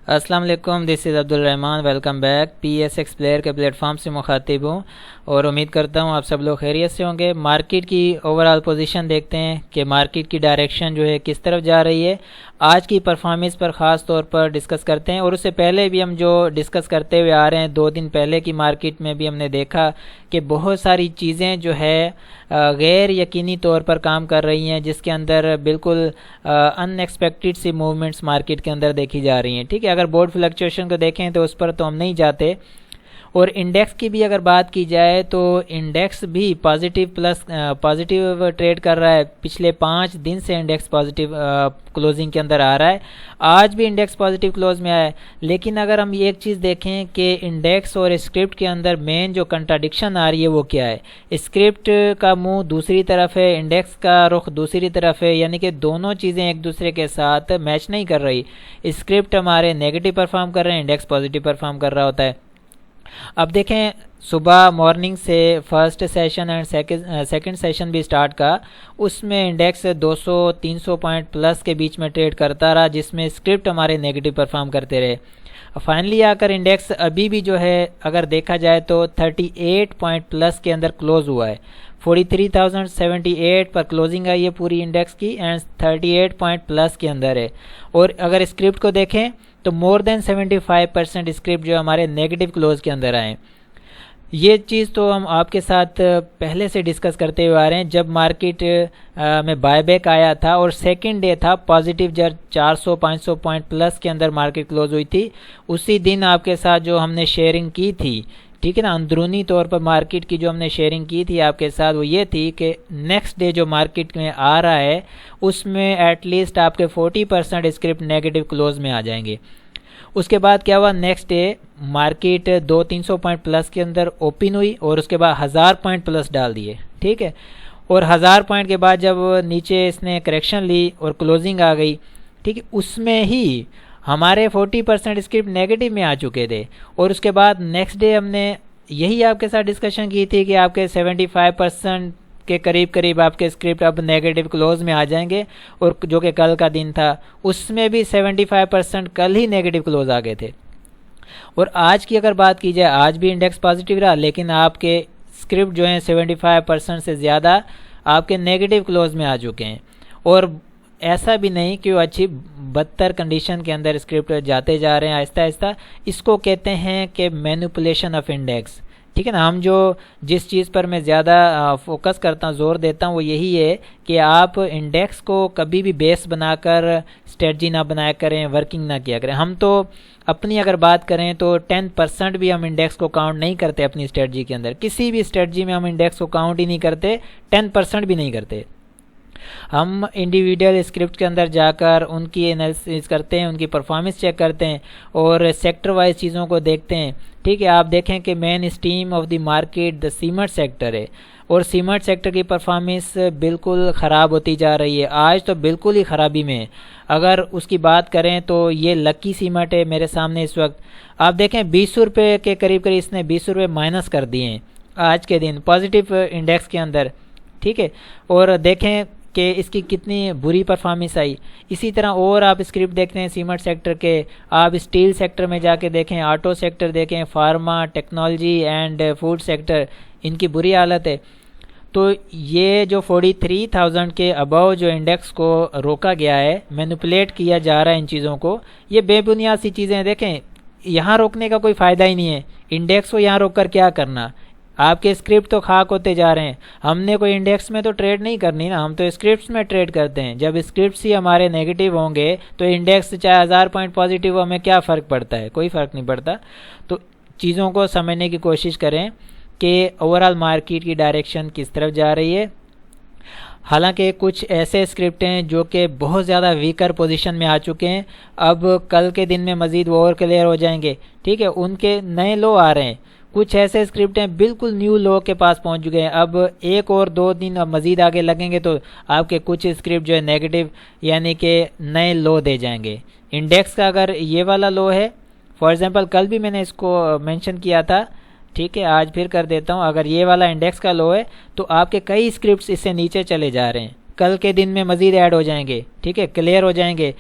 السلام علیکم، this is Abdur Rahman, welcome back. P S X player کے پلیٹ فارم سے مخاطب ہوں اور امید کرتا ہوں آپ سب لوگ خیریت سے ہوں گے۔ مارکیٹ کی اوور آل پوزیشن دیکھتے ہیں کہ مارکیٹ کی ڈائریکشن جو ہے کس طرف جا رہی ہے۔ آج کی پرفارمنس پر خاص طور پر ڈسکس کرتے ہیں، اور اس سے پہلے بھی ہم جو ڈسکس کرتے ہوئے آ رہے ہیں 2 دن پہلے کی مارکیٹ میں بھی ہم نے دیکھا کہ بہت ساری چیزیں جو ہے غیر یقینی طور پر کام کر رہی ہیں، جس کے اندر بالکل ان ایکسپیکٹڈ سی موومنٹس مارکیٹ کے اندر دیکھی جا رہی ہیں۔ ٹھیک ہے، اگر بورڈ فلکچویشن کو دیکھیں تو اس پر تو ہم نہیں جاتے، اور انڈیکس کی بھی اگر بات کی جائے تو انڈیکس بھی پازیٹیو ٹریڈ کر رہا ہے۔ پچھلے 5 دن سے انڈیکس پازیٹیو کلوزنگ کے اندر آ رہا ہے، آج بھی انڈیکس پازیٹیو کلوز میں آیا ہے۔ لیکن اگر ہم ایک چیز دیکھیں کہ انڈیکس اور اسکرپٹ کے اندر مین جو کنٹراڈکشن آ رہی ہے وہ کیا ہے، اسکرپٹ کا منہ دوسری طرف ہے، انڈیکس کا رخ دوسری طرف ہے، یعنی کہ دونوں چیزیں ایک دوسرے کے ساتھ میچ نہیں کر رہی۔ اسکرپٹ ہمارے نیگیٹو پرفارم کر رہے ہیں، انڈیکس پازیٹیو پرفارم کر رہا ہوتا ہے۔ اب دیکھیں، صبح مارننگ سے first session and second session بھی سٹارٹ کا، اس میں انڈیکس 200-300 پوائنٹ پلس کے بیچ میں ٹریڈ کرتا رہا، جس میں اسکرپٹ ہمارے نیگیٹو پرفارم کرتے رہے۔ فائنلی آ کر انڈیکس ابھی بھی جو ہے اگر دیکھا جائے تو 38 پوائنٹ پلس کے اندر کلوز ہوا ہے، 43,078 پر کلوزنگ آئی ہے پوری انڈیکس کی، اینڈ 38 پوائنٹ پلس کے اندر ہے۔ اور اگر اسکرپٹ کو دیکھیں تو مور دین 75% اسکرپٹ جو ہمارے نیگیٹو کلوز کے اندر آئے۔ یہ چیز تو ہم آپ کے ساتھ پہلے سے ڈسکس کرتے ہوئے آ رہے ہیں، جب مارکیٹ میں بائی بیک آیا تھا اور سیکنڈ ڈے تھا پازیٹیو، جب 400-500 پوائنٹ پلس کے اندر مارکیٹ کلوز ہوئی تھی، اسی دن آپ کے ساتھ جو ہم نے شیئرنگ کی تھی، ٹھیک ہے نا، اندرونی طور پر مارکیٹ کی جو ہم نے شیئرنگ کی تھی آپ کے ساتھ، وہ یہ تھی کہ نیکسٹ ڈے جو مارکیٹ میں آ رہا ہے اس میں ایٹ لیسٹ آپ کے 40% اسکرپٹ نیگیٹو کلوز میں آ جائیں گے۔ اس کے بعد کیا ہوا، next day market 200-300 point plus کے اندر اوپن ہوئی، اور اس کے بعد 1000 پوائنٹ پلس ڈال دیے، ٹھیک ہے، اور 1000 پوائنٹ کے بعد جب نیچے اس نے کریکشن لی اور کلوزنگ آ گئی، ٹھیک ہے، اس میں ہی ہمارے 40% اسکرپٹ نیگیٹو میں آ چکے تھے۔ اور اس کے بعد نیکسٹ ڈے ہم نے یہی آپ کے ساتھ ڈسکشن کی تھی کہ آپ کے 75% کے قریب آپ کے اسکرپٹ اب نیگیٹو کلوز میں آ جائیں گے، اور جو کہ کل کا دن تھا اس میں بھی 75% کل ہی نیگیٹو کلوز آ گئے تھے۔ اور آج کی اگر بات کی جائے، آج بھی انڈیکس پازیٹیو رہا، لیکن آپ کے اسکرپٹ جو ہیں 75% سے زیادہ آپ کے نیگیٹو کلوز میں آ چکے ہیں۔ اور ایسا بھی نہیں کہ وہ اچھی بدتر کنڈیشن کے اندر اسکرپٹ جاتے جا رہے ہیں آہستہ آہستہ، اس کو کہتے ہیں کہ مینیپولیشن آف انڈیکس، ٹھیک ہے نا۔ ہم جس چیز پر میں زیادہ فوکس کرتا ہوں، زور دیتا ہوں، وہ یہی ہے کہ آپ انڈیکس کو کبھی بھی بیس بنا کر اسٹریٹجی نہ بنایا کریں، ورکنگ نہ کیا کریں۔ ہم تو اپنی اگر بات کریں تو 10% بھی ہم انڈیکس کو کاؤنٹ نہیں کرتے اپنی اسٹریٹجی کے اندر، کسی بھی اسٹریٹجی میں ہم انڈیکس کو کاؤنٹ ہی نہیں کرتے، 10% بھی نہیں کرتے۔ ہم انڈیویڈول اسکرپٹ کے اندر جا کر ان کی انالیسس کرتے ہیں، ان کی پرفارمنس چیک کرتے ہیں، اور سیکٹر وائز چیزوں کو دیکھتے ہیں، ٹھیک ہے۔ آپ دیکھیں کہ mainstream of the market the cement sector ہے، اور سیمنٹ سیکٹر کی پرفارمنس بالکل خراب ہوتی جا رہی ہے، آج تو بالکل ہی خرابی میں ہے۔ اگر اس کی بات کریں تو یہ لکی سیمنٹ ہے میرے سامنے اس وقت، آپ دیکھیں 20 روپے کے قریب اس نے 20 روپے مائنس کر دیے ہیں آج کے دن پازیٹیو انڈیکس کے اندر، ٹھیک ہے۔ اور دیکھیں کہ اس کی کتنی بری پرفارمنس آئی۔ اسی طرح اور آپ اسکرپٹ دیکھتے ہیں سیمنٹ سیکٹر کے، آپ اسٹیل سیکٹر میں جا کے دیکھیں، آٹو سیکٹر دیکھیں، pharma, technology and food sector, ان کی بری حالت ہے۔ تو یہ جو 43,000 کے ابو جو انڈیکس کو روکا گیا ہے، مینیپولیٹ کیا جا رہا ہے ان چیزوں کو، یہ بے بنیاد سی چیزیں ہیں۔ دیکھیں یہاں روکنے کا کوئی فائدہ ہی نہیں ہے، انڈیکس کو یہاں روک کر کیا کرنا، آپ کے اسکرپٹ تو خاک ہوتے جا رہے ہیں۔ ہم نے کوئی انڈیکس میں تو ٹریڈ نہیں کرنی نا، ہم تو اسکرپٹس میں ٹریڈ کرتے ہیں۔ جب اسکرپٹس ہی ہمارے نیگیٹو ہوں گے تو انڈیکس چاہے 1000 پوائنٹ پازیٹیو ہو، ہمیں کیا فرق پڑتا ہے، کوئی فرق نہیں پڑتا۔ تو چیزوں کو سمجھنے کی کوشش کریں کہ اوور آل مارکیٹ کی ڈائریکشن کس طرف جا رہی ہے۔ حالانکہ کچھ ایسے اسکرپٹ ہیں جو کہ بہت زیادہ ویکر پوزیشن میں آ چکے ہیں، اب کل کے دن میں مزید وہ اور کلیئر ہو جائیں گے، ٹھیک ہے، ان کے نئے لو آ رہے ہیں۔ کچھ ایسے اسکرپٹ ہیں بالکل نیو لو کے پاس پہنچ چکے ہیں، اب 1 اور 2 دن اب مزید آگے لگیں گے تو آپ کے کچھ اسکرپٹ جو ہے نیگیٹو یعنی کہ نئے لو دے جائیں گے۔ انڈیکس کا اگر یہ والا لو ہے، فار ایگزامپل کل بھی میں نے اس کو مینشن کیا تھا، ٹھیک ہے، آج پھر کر دیتا ہوں، اگر یہ والا انڈیکس کا لو ہے تو آپ کے کئی اسکرپٹس اس سے نیچے چلے جا رہے ہیں، کل کے دن میں مزید ایڈ ہو جائیں گے، ٹھیک ہے، کلیئر ہو جائیں گے۔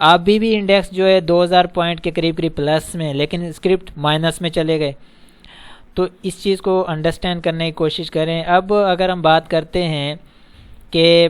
ابھی بھی انڈیکس جو ہے 2000 پوائنٹ کے قریب قریب پلس میں، لیکن اسکرپٹ مائنس میں چلے گئے. تو اس چیز کو انڈرسٹینڈ کرنے کی کوشش کریں. اب اگر ہم بات کرتے ہیں کہ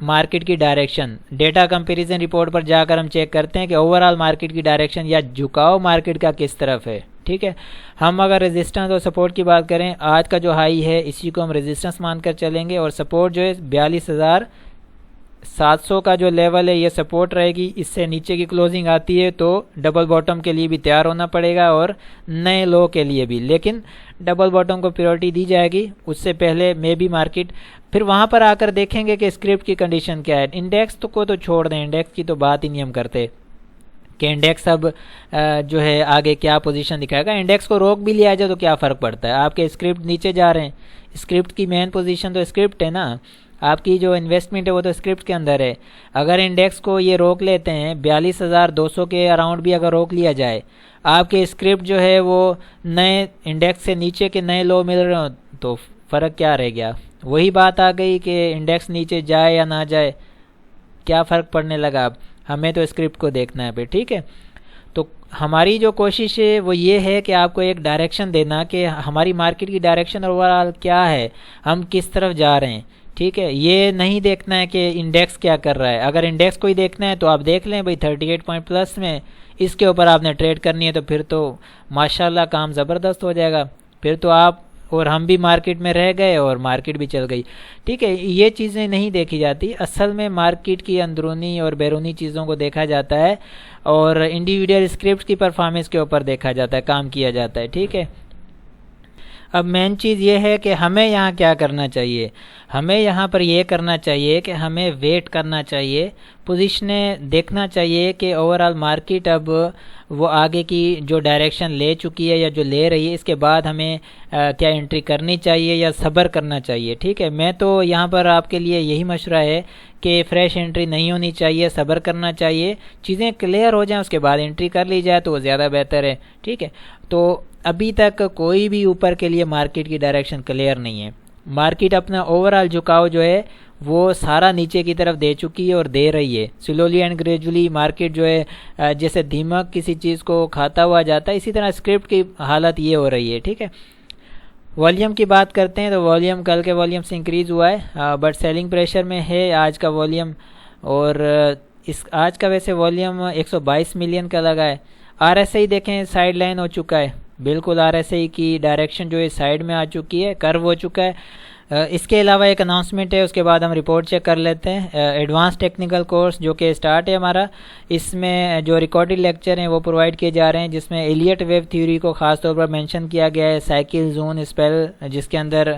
مارکیٹ کی ڈائریکشن، ڈیٹا کمپیریزن رپورٹ پر جا کر ہم چیک کرتے ہیں کہ اوور آل مارکیٹ کی ڈائریکشن یا جھکاؤ مارکیٹ کا کس طرف ہے. ٹھیک ہے، ہم اگر ریزسٹنس اور سپورٹ کی بات کریں، آج کا جو ہائی ہے اسی کو ہم ریزسٹنس مان کر چلیں گے، اور سپورٹ جو ہے 42,700 کا جو لیول ہے یہ سپورٹ رہے گی. اس سے نیچے کی کلوزنگ آتی ہے تو ڈبل باٹم کے لیے بھی تیار ہونا پڑے گا اور نئے لو کے لیے بھی، لیکن ڈبل باٹم کو پریورٹی دی جائے گی. اس سے پہلے میں بھی مارکیٹ پھر وہاں پر آ کر دیکھیں گے کہ اسکرپٹ کی کنڈیشن کیا ہے. انڈیکس کو تو چھوڑ دیں، انڈیکس کی تو بات ہی نہیں ہم کرتے کہ انڈیکس اب جو ہے آگے کیا پوزیشن دکھائے گا. انڈیکس کو روک بھی لیا جائے تو کیا فرق پڑتا ہے، آپ کے اسکرپٹ نیچے جا رہے ہیں. اسکرپٹ کی مین پوزیشن تو اسکرپٹ ہے نا، آپ کی جو انویسٹمنٹ ہے وہ تو اسکرپٹ کے اندر ہے. اگر انڈیکس کو یہ روک لیتے ہیں 42,200 کے اراؤنڈ بھی اگر روک لیا جائے، آپ کے اسکرپٹ جو ہے وہ نئے انڈیکس سے نیچے کے نئے لو مل رہے ہوں تو فرق کیا رہ گیا. وہی بات آ گئی کہ انڈیکس نیچے جائے یا نہ جائے، کیا فرق پڑنے لگا. اب ہمیں تو اسکرپٹ کو دیکھنا ہے پہ. ٹھیک ہے، تو ہماری جو کوشش ہے وہ یہ ہے کہ آپ کو ایک ڈائریکشن دینا کہ ہماری مارکیٹ کی ڈائریکشن اوور آل کیا ہے، ہم کس طرف جا رہے ہیں. ٹھیک ہے، یہ نہیں دیکھنا ہے کہ انڈیکس کیا کر رہا ہے. اگر انڈیکس کو ہی دیکھنا ہے تو آپ دیکھ لیں بھائی 38 پوائنٹ پلس میں، اس کے اوپر آپ نے ٹریڈ کرنی ہے تو پھر تو ماشاءاللہ کام زبردست ہو جائے گا. پھر تو آپ اور ہم بھی مارکیٹ میں رہ گئے اور مارکیٹ بھی چل گئی. ٹھیک ہے، یہ چیزیں نہیں دیکھی جاتی. اصل میں مارکیٹ کی اندرونی اور بیرونی چیزوں کو دیکھا جاتا ہے اور انڈیویڈیل اسکرپٹ کی پرفارمنس کے اوپر دیکھا جاتا ہے، کام کیا جاتا ہے. ٹھیک ہے، اب مین چیز یہ ہے کہ ہمیں یہاں کیا کرنا چاہیے. ہمیں یہاں پر یہ کرنا چاہیے کہ ہمیں ویٹ کرنا چاہیے، پوزیشنیں دیکھنا چاہیے کہ اوور آل مارکیٹ اب وہ آگے کی جو ڈائریکشن لے چکی ہے یا جو لے رہی ہے، اس کے بعد ہمیں کیا انٹری کرنی چاہیے یا صبر کرنا چاہیے. ٹھیک ہے، میں تو یہاں پر آپ کے لیے یہی مشورہ ہے کہ فریش انٹری نہیں ہونی چاہیے، صبر کرنا چاہیے. چیزیں کلیئر ہو جائیں اس کے بعد انٹری کر لی جائے تو وہ زیادہ بہتر ہے. ٹھیک ہے، تو ابھی تک کوئی بھی اوپر کے لیے مارکیٹ کی ڈائریکشن کلیئر نہیں ہے. مارکیٹ اپنا اوور آل جھکاؤ جو ہے وہ سارا نیچے کی طرف دے چکی ہے اور دے رہی ہے. سلولی اینڈ گریجولی مارکیٹ جو ہے جیسے دیمک کسی چیز کو کھاتا ہوا جاتا ہے، اسی طرح اسکرپٹ کی حالت یہ ہو رہی ہے. ٹھیک ہے، والیوم کی بات کرتے ہیں تو والیوم کل کے والیوم سے انکریز ہوا ہے بٹ سیلنگ پریشر میں ہے آج کا والیوم، اور آج کا ویسے والیوم 122 ملین کا لگا ہے. آر ایس آئی دیکھیں سائیڈ لائن ہو چکا ہے، بالکل آر ایس آئی کی ڈائریکشن جو ہے سائیڈ میں آ چکی ہے، کرو ہو چکا ہے. اس کے علاوہ ایک اناؤنسمنٹ ہے، اس کے بعد ہم رپورٹ چیک کر لیتے ہیں. ایڈوانس ٹیکنیکل کورس جو کہ اسٹارٹ ہے ہمارا، اس میں جو ریکارڈڈ لیکچر ہیں وہ پرووائڈ کیے جا رہے ہیں، جس میں ایلیٹ ویو تھیوری کو خاص طور پر مینشن کیا گیا ہے، سائیکل زون اسپیل جس کے اندر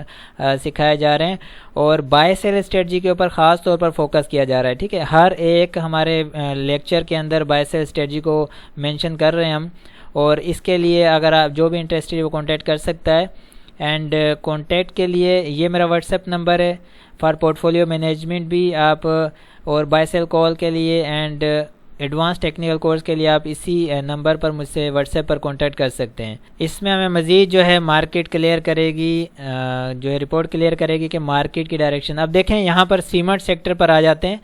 سکھائے جا رہے ہیں، اور بائی سیل اسٹریٹجی کے اوپر خاص طور پر فوکس کیا جا رہا ہے. ٹھیک ہے، ہر ایک ہمارے لیکچر کے اندر بائی سیل اسٹریٹجی کو مینشن کر رہے ہیں ہم، اور اس کے لیے اگر آپ جو بھی انٹرسٹڈ ہے وہ کانٹیکٹ کر سکتا ہے. اینڈ کانٹیکٹ کے لیے یہ میرا واٹس ایپ نمبر ہے فار پورٹفولیو مینجمنٹ بھی آپ، اور بائی سیل کال کے لیے اینڈ ایڈوانس ٹیکنیکل کورس کے لیے آپ اسی نمبر پر مجھ سے واٹس ایپ پر کانٹیکٹ کر سکتے ہیں. اس میں ہمیں مزید جو ہے مارکیٹ کلیئر کرے گی، جو ہے رپورٹ کلیئر کرے گی کہ مارکیٹ کی ڈائریکشن. اب دیکھیں یہاں پر سیمنٹ سیکٹر پر آ جاتے ہیں.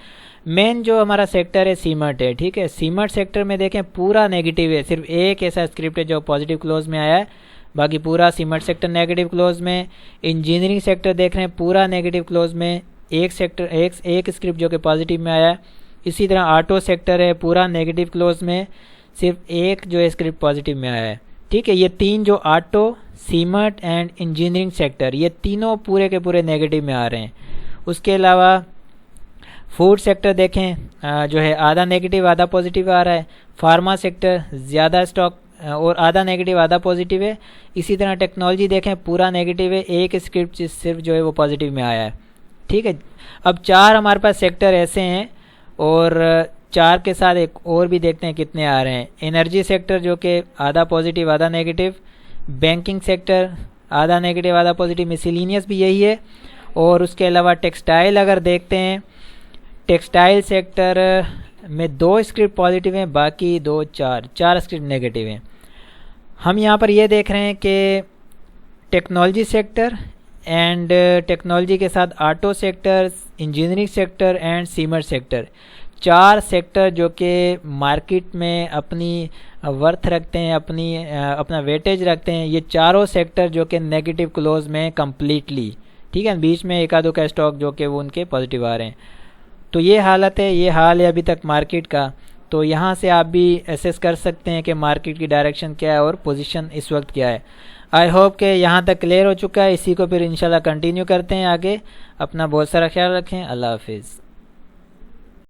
مین جو ہمارا سیکٹر ہے سیمنٹ ہے. ٹھیک ہے، سیمنٹ سیکٹر میں دیکھیں پورا نیگیٹو ہے، صرف ایک ایسا اسکرپٹ ہے جو پازیٹیو کلوز میں آیا ہے، باقی پورا سیمنٹ سیکٹر نیگیٹو کلوز میں. انجینئرنگ سیکٹر دیکھ رہے ہیں پورا نیگیٹو کلوز میں، ایک اسکرپٹ جو کہ پازیٹیو میں آیا ہے. اسی طرح آٹو سیکٹر ہے پورا نیگیٹو کلوز میں، صرف ایک جو ہے اسکرپٹ پازیٹیو میں آیا ہے. ٹھیک ہے، یہ تین جو auto, cement and engineering sector, یہ تینوں پورے کے پورے نیگیٹو میں آ رہے ہیں. اس کے علاوہ فوڈ سیکٹر دیکھیں جو ہے آدھا نیگیٹو آدھا پازیٹیو آ رہا ہے. فارما سیکٹر زیادہ اسٹاک اور آدھا نیگیٹو آدھا پازیٹیو ہے. اسی طرح ٹیکنالوجی دیکھیں پورا نیگیٹو ہے، ایک اسکرپٹ صرف جو ہے وہ پازیٹیو میں آیا ہے. ٹھیک ہے، اب چار ہمارے پاس سیکٹر ایسے ہیں، اور چار کے ساتھ ایک اور بھی دیکھتے ہیں کتنے آ رہے ہیں. انرجی سیکٹر جو کہ آدھا پازیٹیو آدھا نیگیٹو، بینکنگ سیکٹر آدھا نیگیٹو آدھا پازیٹیو، مسیلینیس بھی یہی ہے. اور اس کے علاوہ ٹیکسٹائل اگر دیکھتے ہیں، ٹیکسٹائل سیکٹر میں دو اسکرپٹ پازیٹیو ہیں، باقی چار اسکرپٹ نیگیٹو ہیں. ہم یہاں پر یہ دیکھ رہے ہیں کہ ٹیکنالوجی سیکٹر اینڈ ٹیکنالوجی کے ساتھ auto sector, engineering sector and cement sector, 4 sector جو کہ مارکیٹ میں اپنی ورتھ رکھتے ہیں، اپنا ویٹیج رکھتے ہیں، یہ چاروں سیکٹر جو کہ نیگیٹو کلوز میں کمپلیٹلی، ٹھیک ہے، بیچ میں ایک آدھوں کا اسٹاک جو کہ وہ ان کے پازیٹیو آ رہے ہیں. تو یہ حالت ہے، یہ حال ہے ابھی تک مارکیٹ کا. تو یہاں سے آپ بھی ایسیس کر سکتے ہیں کہ مارکیٹ کی ڈائریکشن کیا ہے اور پوزیشن اس وقت کیا ہے. آئی ہوپ کہ یہاں تک کلیئر ہو چکا ہے. اسی کو پھر انشاءاللہ کنٹینیو کرتے ہیں آگے. اپنا بہت سارا خیال رکھیں. اللہ حافظ.